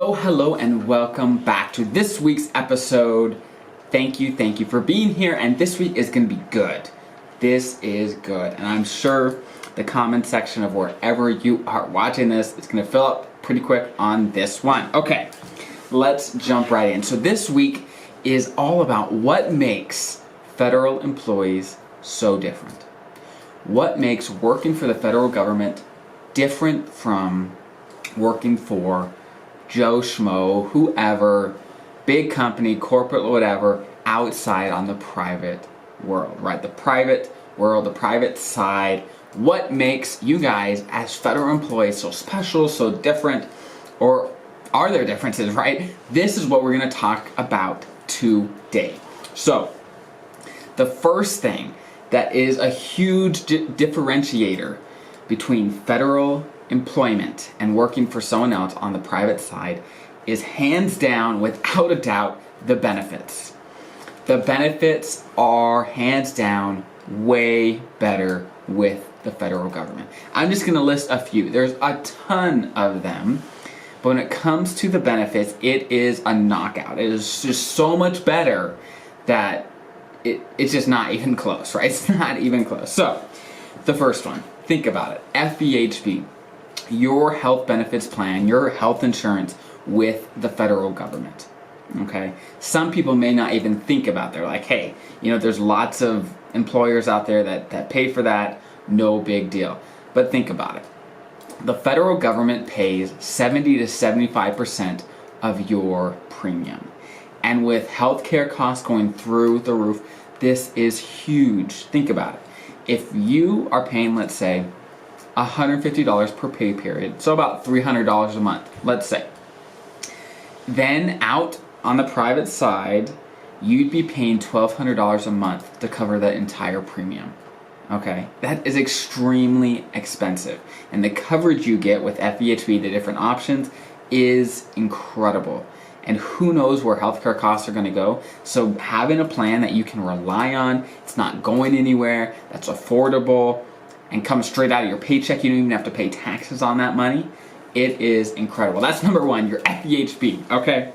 Oh, hello and welcome back to this week's episode. Thank you for being here, and this week is going to be good. This is good, and I'm sure the comment section of wherever you are watching this is going to fill up pretty quick on this one. Okay, let's jump right in. So this week is all about what makes federal employees so different. What makes working for the federal government different from working for Joe Schmo, whoever, big company, corporate, whatever, outside on the private world, right? The private world, the private side. What makes you guys as federal employees so special, so different, or are there differences, right? This is what we're going to talk about today. So, the first thing that is a huge differentiator between federal employment and working for someone else on the private side is hands down, without a doubt, the benefits. The benefits are hands down way better with the federal government. I'm just going to list a few. There's a ton of them, but when it comes to the benefits, it is a knockout. It is just so much better that it's just not even close, right? It's not even close. So, the first one, think about it. FEHB. Your health benefits plan, your health insurance with the federal government, okay? Some people may not even think about that. They're like, hey, there's lots of employers out there that pay for that, no big deal. But think about it. The federal government pays 70 to 75% of your premium. And with healthcare costs going through the roof, this is huge. Think about it. If you are paying, let's say, $150 per pay period, so about $300 a month, let's say. Then out on the private side, you'd be paying $1,200 a month to cover the entire premium. Okay, that is extremely expensive. And the coverage you get with FEHB, the different options, is incredible. And who knows where healthcare costs are going to go. So having a plan that you can rely on, it's not going anywhere, that's affordable, and comes straight out of your paycheck, you don't even have to pay taxes on that money, it is incredible. That's number one, your FEHB, okay?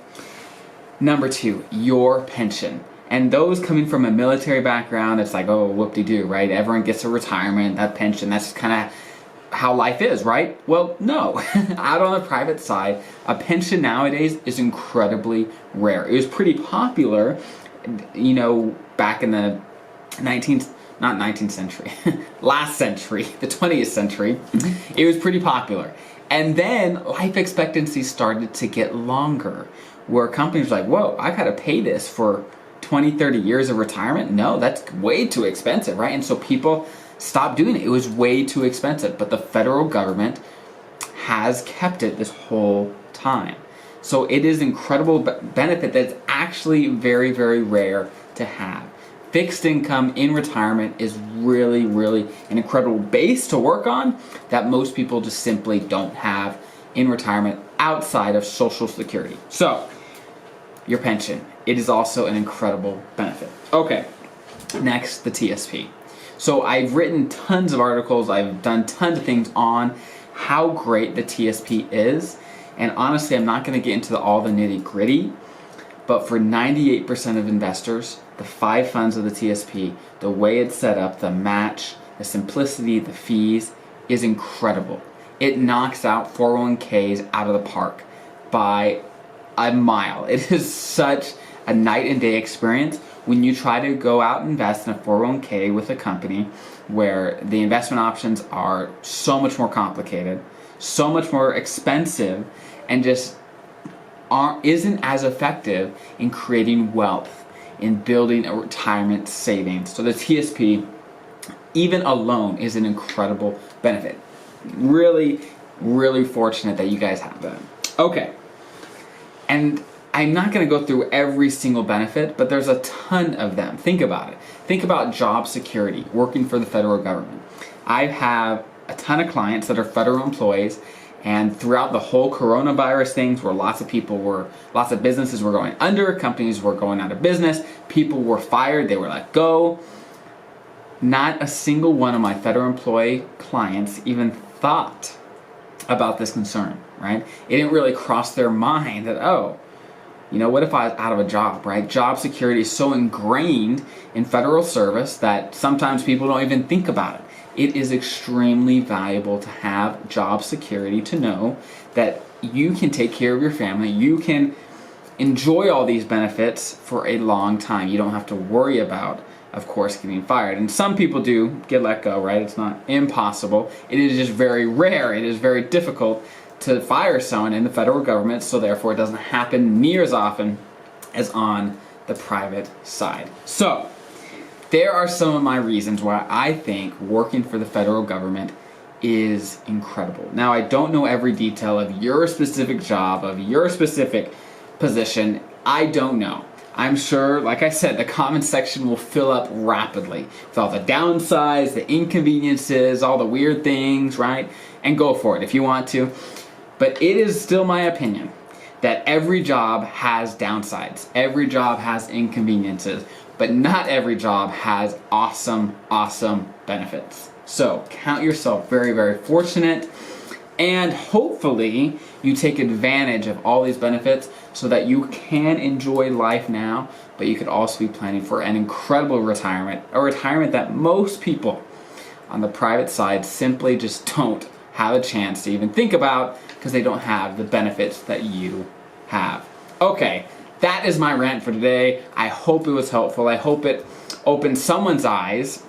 Number two, your pension. And those coming from a military background, it's like, oh, whoop-de-doo, right? Everyone gets a retirement, that pension, that's kind of how life is, right? Well, no. Out on the private side, a pension nowadays is incredibly rare. It was pretty popular, back in the last century, the 20th century, it was pretty popular. And then life expectancy started to get longer, where companies were like, whoa, I gotta pay this for 20, 30 years of retirement? No, that's way too expensive, right? And so people stopped doing it. It was way too expensive. But the federal government has kept it this whole time. So it is an incredible benefit that's actually very, very rare to have. Fixed income in retirement is really, really an incredible base to work on that most people just simply don't have in retirement outside of Social Security. So, your pension, it is also an incredible benefit. Okay, next, the TSP. So I've written tons of articles, I've done tons of things on how great the TSP is, and honestly, I'm not going to get into all the nitty-gritty, but for 98% of investors, the 5 funds of the TSP, the way it's set up, the match, the simplicity, the fees, is incredible. It knocks out 401ks out of the park by a mile. It is such a night and day experience when you try to go out and invest in a 401k with a company where the investment options are so much more complicated, so much more expensive, and just isn't as effective in creating wealth, in building a retirement savings. So the TSP, even alone, is an incredible benefit. Really, really fortunate that you guys have that. Okay, and I'm not going to go through every single benefit, but there's a ton of them. Think about it. Think about job security, working for the federal government. I have a ton of clients that are federal employees, and throughout the whole coronavirus things, where lots of businesses were going under, companies were going out of business, people were fired, they were let go. Not a single one of my federal employee clients even thought about this concern, right? It didn't really cross their mind that, oh, what if I was out of a job, right? Job security is so ingrained in federal service that sometimes people don't even think about it. It is extremely valuable to have job security, to know that you can take care of your family, you can enjoy all these benefits for a long time. You don't have to worry about, of course, getting fired. And some people do get let go, right? It's not impossible. It is just very rare. It is very difficult to fire someone in the federal government, so therefore it doesn't happen near as often as on the private side. So, there are some of my reasons why I think working for the federal government is incredible. Now, I don't know every detail of your specific job, of your specific position. I don't know. I'm sure, like I said, the comment section will fill up rapidly with all the downsides, the inconveniences, all the weird things, right? And go for it if you want to. But it is still my opinion that every job has downsides. Every job has inconveniences. But not every job has awesome, awesome benefits. So count yourself very, very fortunate, and hopefully you take advantage of all these benefits so that you can enjoy life now, but you could also be planning for an incredible retirement, a retirement that most people on the private side simply just don't have a chance to even think about because they don't have the benefits that you have. Okay. That is my rant for today. I hope it was helpful. I hope it opened someone's eyes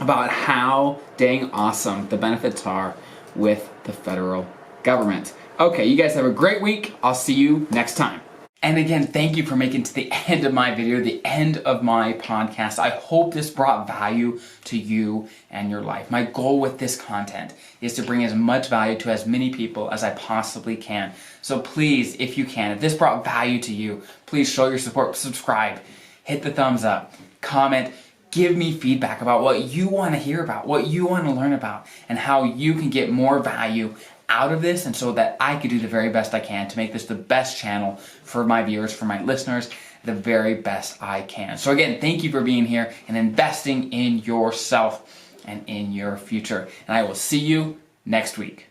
about how dang awesome the benefits are with the federal government. Okay, you guys have a great week. I'll see you next time. And again, thank you for making it to the end of my video, the end of my podcast. I hope this brought value to you and your life. My goal with this content is to bring as much value to as many people as I possibly can. So please, if you can, if this brought value to you, please show your support, subscribe, hit the thumbs up, comment, give me feedback about what you want to hear about, what you want to learn about, and how you can get more value out of this, and so that I could do the very best I can to make this the best channel for my viewers, for my listeners, the very best I can. So again, thank you for being here and investing in yourself and in your future. And I will see you next week.